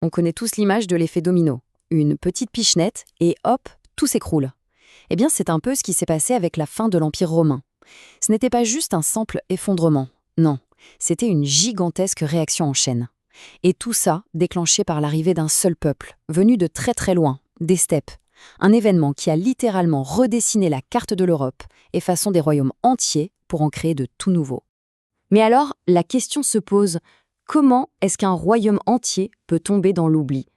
On connaît tous l'image de l'effet domino. Une petite pichenette et hop, tout s'écroule. Eh bien, c'est un peu ce qui s'est passé avec la fin de l'Empire romain. Ce n'était pas juste un simple effondrement, non, c'était une gigantesque réaction en chaîne. Et tout ça déclenché par l'arrivée d'un seul peuple, venu de très très loin, des steppes. Un événement qui a littéralement redessiné la carte de l'Europe, effaçant des royaumes entiers pour en créer de tout nouveaux. Mais alors, la question se pose, comment est-ce qu'un royaume entier peut tomber dans l'oubli?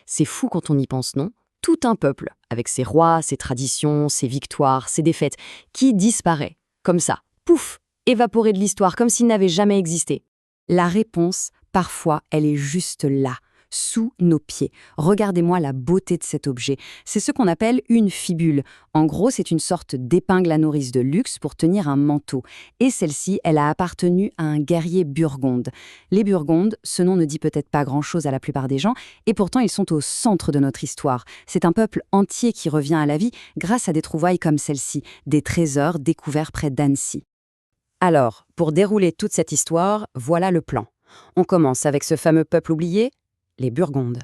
C'est fou quand on y pense, non? Tout un peuple, avec ses rois, ses traditions, ses victoires, ses défaites, qui disparaît, comme ça, pouf, évaporé de l'histoire, comme s'il n'avait jamais existé. La réponse, parfois, elle est juste là, sous nos pieds. Regardez-moi la beauté de cet objet. C'est ce qu'on appelle une fibule. En gros, c'est une sorte d'épingle à nourrice de luxe pour tenir un manteau. Et celle-ci, elle a appartenu à un guerrier burgonde. Les Burgondes, ce nom ne dit peut-être pas grand-chose à la plupart des gens, et pourtant ils sont au centre de notre histoire. C'est un peuple entier qui revient à la vie grâce à des trouvailles comme celle-ci, des trésors découverts près d'Annecy. Alors, pour dérouler toute cette histoire, voilà le plan. On commence avec ce fameux peuple oublié, les Burgondes.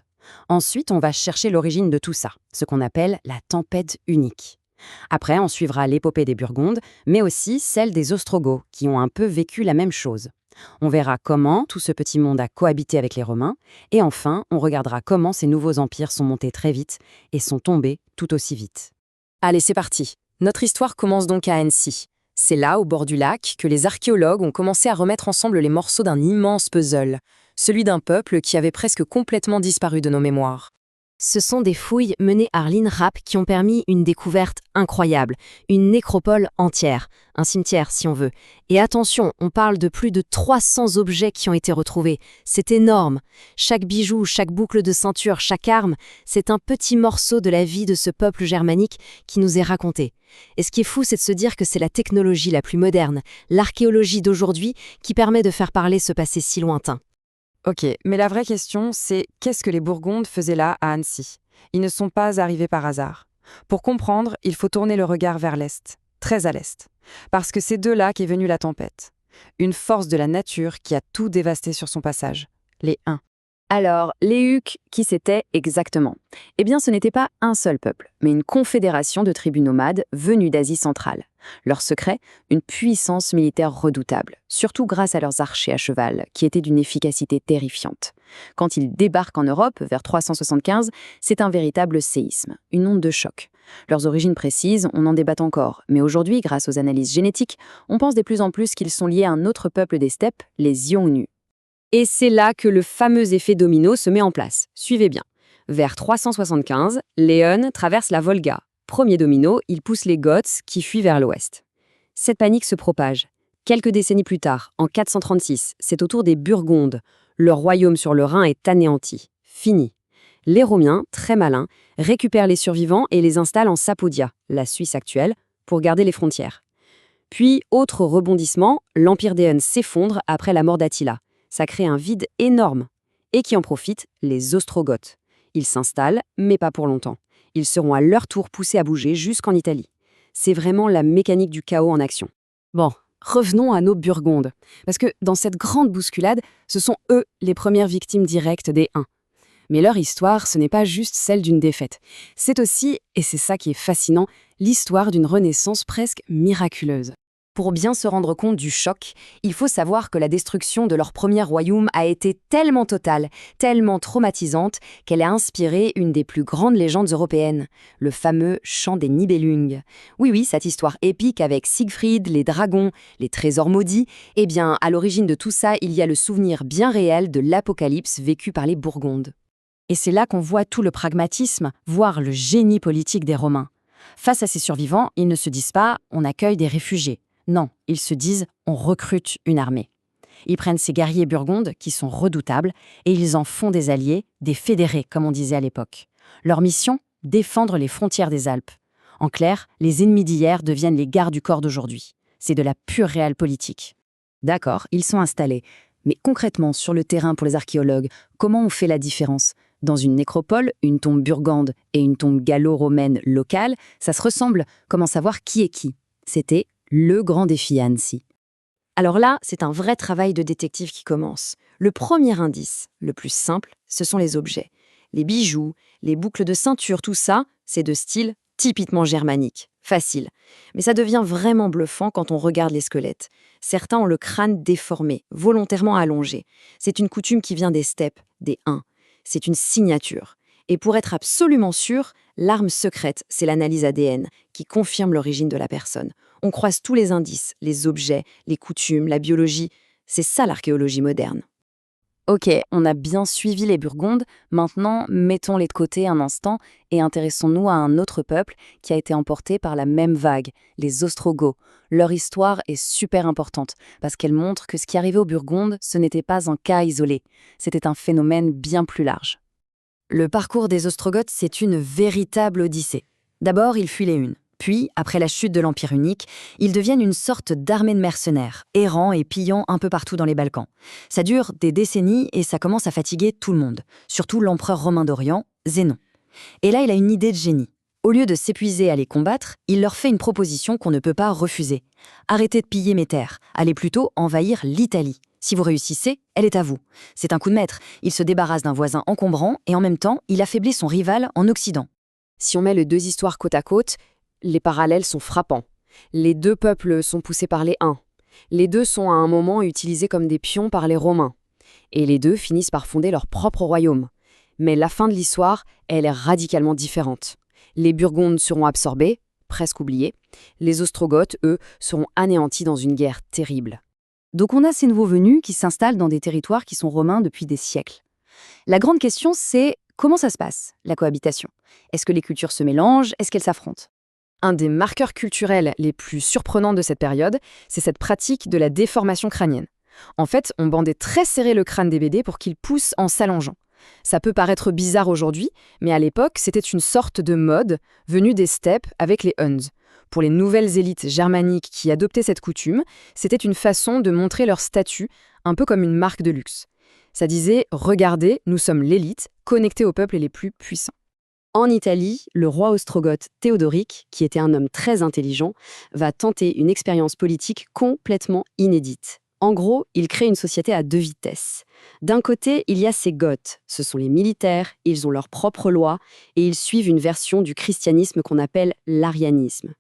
Ensuite, on va chercher l'origine de tout ça, ce qu'on appelle la tempête unique. Après, on suivra l'épopée des Burgondes, mais aussi celle des Ostrogoths, qui ont un peu vécu la même chose. On verra comment tout ce petit monde a cohabité avec les Romains, et enfin, on regardera comment ces nouveaux empires sont montés très vite et sont tombés tout aussi vite. Allez, c'est parti. Notre histoire commence donc à Annecy. C'est là, au bord du lac, que les archéologues ont commencé à remettre ensemble les morceaux d'un immense puzzle, celui d'un peuple qui avait presque complètement disparu de nos mémoires. Ce sont des fouilles menées par l'INRAP qui ont permis une découverte incroyable, une nécropole entière, un cimetière si on veut. Et attention, on parle de plus de 300 objets qui ont été retrouvés. C'est énorme. Chaque bijou, chaque boucle de ceinture, chaque arme, c'est un petit morceau de la vie de ce peuple germanique qui nous est raconté. Et ce qui est fou, c'est de se dire que c'est la technologie la plus moderne, l'archéologie d'aujourd'hui, qui permet de faire parler ce passé si lointain. Ok, mais la vraie question, c'est qu'est-ce que les Burgondes faisaient là à Annecy? Ils ne sont pas arrivés par hasard. Pour comprendre, il faut tourner le regard vers l'Est, très à l'Est. Parce que c'est de là qu'est venue la tempête. Une force de la nature qui a tout dévasté sur son passage. Les Huns. Alors, les Huques, qui c'était exactement? Eh bien, ce n'était pas un seul peuple, mais une confédération de tribus nomades venues d'Asie centrale. Leur secret, une puissance militaire redoutable, surtout grâce à leurs archers à cheval, qui étaient d'une efficacité terrifiante. Quand ils débarquent en Europe, vers 375, c'est un véritable séisme, une onde de choc. Leurs origines précises, on en débat encore, mais aujourd'hui, grâce aux analyses génétiques, on pense de plus en plus qu'ils sont liés à un autre peuple des steppes, les Xiongnu. Et c'est là que le fameux effet domino se met en place. Suivez bien. Vers 375, les Hun traversent la Volga. Premier domino, ils poussent les Goths qui fuient vers l'ouest. Cette panique se propage. Quelques décennies plus tard, en 436, c'est au tour des Burgondes. Leur royaume sur le Rhin est anéanti. Fini. Les Romains, très malins, récupèrent les survivants et les installent en Sapodia, la Suisse actuelle, pour garder les frontières. Puis, autre rebondissement, l'empire des Hun s'effondre après la mort d'Attila. Ça crée un vide énorme. Et qui en profitent? Les Ostrogoths. Ils s'installent, mais pas pour longtemps. Ils seront à leur tour poussés à bouger jusqu'en Italie. C'est vraiment la mécanique du chaos en action. Bon, revenons à nos Burgondes. Parce que dans cette grande bousculade, ce sont eux les premières victimes directes des Huns. Mais leur histoire, ce n'est pas juste celle d'une défaite. C'est aussi, et c'est ça qui est fascinant, l'histoire d'une renaissance presque miraculeuse. Pour bien se rendre compte du choc, il faut savoir que la destruction de leur premier royaume a été tellement totale, tellement traumatisante, qu'elle a inspiré une des plus grandes légendes européennes, le fameux chant des Nibelungen. Oui, cette histoire épique avec Siegfried, les dragons, les trésors maudits, eh bien, à l'origine de tout ça, il y a le souvenir bien réel de l'apocalypse vécu par les Burgondes. Et c'est là qu'on voit tout le pragmatisme, voire le génie politique des Romains. Face à ces survivants, ils ne se disent pas « on accueille des réfugiés ». Non, ils se disent « on recrute une armée ». Ils prennent ces guerriers burgondes, qui sont redoutables, et ils en font des alliés, des fédérés, comme on disait à l'époque. Leur mission? Défendre les frontières des Alpes. En clair, les ennemis d'hier deviennent les gardes du corps d'aujourd'hui. C'est de la pure réelle politique. D'accord, ils sont installés. Mais concrètement, sur le terrain pour les archéologues, comment on fait la différence? Dans une nécropole, une tombe burgonde et une tombe gallo-romaine locale, ça se ressemble. Comment savoir qui est qui? C'était le grand défi à Annecy. Alors là, c'est un vrai travail de détective qui commence. Le premier indice, le plus simple, ce sont les objets. Les bijoux, les boucles de ceinture, tout ça, c'est de style typiquement germanique. Facile. Mais ça devient vraiment bluffant quand on regarde les squelettes. Certains ont le crâne déformé, volontairement allongé. C'est une coutume qui vient des steppes, des Huns. C'est une signature. Et pour être absolument sûr, l'arme secrète, c'est l'analyse ADN, qui confirme l'origine de la personne. On croise tous les indices, les objets, les coutumes, la biologie. C'est ça l'archéologie moderne. Ok, on a bien suivi les Burgondes, maintenant mettons-les de côté un instant et intéressons-nous à un autre peuple qui a été emporté par la même vague, les Ostrogoths. Leur histoire est super importante parce qu'elle montre que ce qui arrivait aux Burgondes, ce n'était pas un cas isolé, c'était un phénomène bien plus large. Le parcours des Ostrogoths, c'est une véritable odyssée. D'abord, ils fuient les Huns. Puis, après la chute de l'Empire unique, ils deviennent une sorte d'armée de mercenaires, errant et pillant un peu partout dans les Balkans. Ça dure des décennies et ça commence à fatiguer tout le monde, surtout l'empereur romain d'Orient, Zénon. Et là, il a une idée de génie. Au lieu de s'épuiser à les combattre, il leur fait une proposition qu'on ne peut pas refuser. Arrêtez de piller mes terres, allez plutôt envahir l'Italie. Si vous réussissez, elle est à vous. C'est un coup de maître. Il se débarrasse d'un voisin encombrant et en même temps, il affaiblit son rival en Occident. Si on met les deux histoires côte à côte, les parallèles sont frappants. Les deux peuples sont poussés par les Huns. Les deux sont à un moment utilisés comme des pions par les Romains. Et les deux finissent par fonder leur propre royaume. Mais la fin de l'histoire, elle est radicalement différente. Les Burgondes seront absorbés, presque oubliés. Les Ostrogoths, eux, seront anéantis dans une guerre terrible. Donc on a ces nouveaux venus qui s'installent dans des territoires qui sont romains depuis des siècles. La grande question, c'est comment ça se passe, la cohabitation? Est-ce que les cultures se mélangent? Est-ce qu'elles s'affrontent? Un des marqueurs culturels les plus surprenants de cette période, c'est cette pratique de la déformation crânienne. En fait, on bandait très serré le crâne des bébés pour qu'il pousse en s'allongeant. Ça peut paraître bizarre aujourd'hui, mais à l'époque, c'était une sorte de mode venue des steppes avec les Huns. Pour les nouvelles élites germaniques qui adoptaient cette coutume, c'était une façon de montrer leur statut, un peu comme une marque de luxe. Ça disait « Regardez, nous sommes l'élite, connectés aux peuples les plus puissants ». En Italie, le roi ostrogoth Théodoric, qui était un homme très intelligent, va tenter une expérience politique complètement inédite. En gros, il crée une société à deux vitesses. D'un côté, il y a ces Goths, ce sont les militaires, ils ont leurs propres lois et ils suivent une version du christianisme qu'on appelle l'arianisme.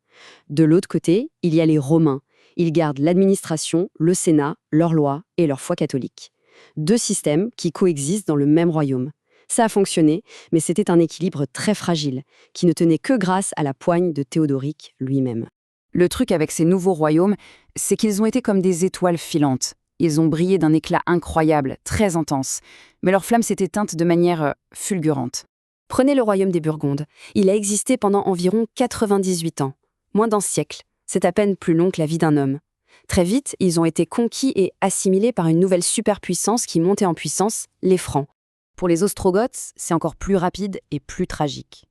De l'autre côté, il y a les Romains, ils gardent l'administration, le Sénat, leurs lois et leur foi catholique. Deux systèmes qui coexistent dans le même royaume. Ça a fonctionné, mais c'était un équilibre très fragile, qui ne tenait que grâce à la poigne de Théodoric lui-même. Le truc avec ces nouveaux royaumes, c'est qu'ils ont été comme des étoiles filantes. Ils ont brillé d'un éclat incroyable, très intense, mais leur flamme s'est éteinte de manière fulgurante. Prenez le royaume des Burgondes. Il a existé pendant environ 98 ans, moins d'un siècle. C'est à peine plus long que la vie d'un homme. Très vite, ils ont été conquis et assimilés par une nouvelle superpuissance qui montait en puissance, les Francs. Pour les Ostrogoths, c'est encore plus rapide et plus tragique.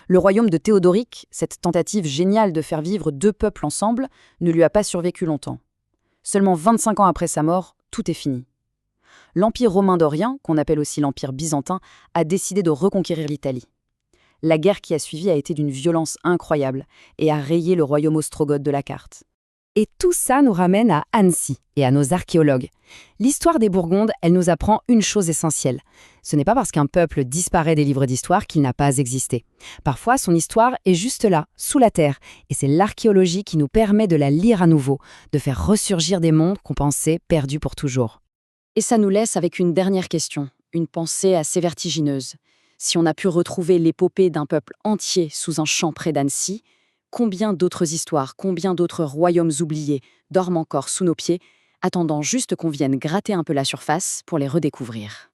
Le royaume de Théodoric, cette tentative géniale de faire vivre deux peuples ensemble, ne lui a pas survécu longtemps. Seulement 25 ans après sa mort, tout est fini. L'Empire romain d'Orient, qu'on appelle aussi l'Empire byzantin, a décidé de reconquérir l'Italie. La guerre qui a suivi a été d'une violence incroyable et a rayé le royaume ostrogoth de la carte. Et tout ça nous ramène à Annecy et à nos archéologues. L'histoire des Burgondes, elle nous apprend une chose essentielle. Ce n'est pas parce qu'un peuple disparaît des livres d'histoire qu'il n'a pas existé. Parfois, son histoire est juste là, sous la terre, et c'est l'archéologie qui nous permet de la lire à nouveau, de faire ressurgir des mondes qu'on pensait perdus pour toujours. Et ça nous laisse avec une dernière question, une pensée assez vertigineuse. Si on a pu retrouver l'épopée d'un peuple entier sous un champ près d'Annecy, combien d'autres histoires, combien d'autres royaumes oubliés dorment encore sous nos pieds, attendant juste qu'on vienne gratter un peu la surface pour les redécouvrir.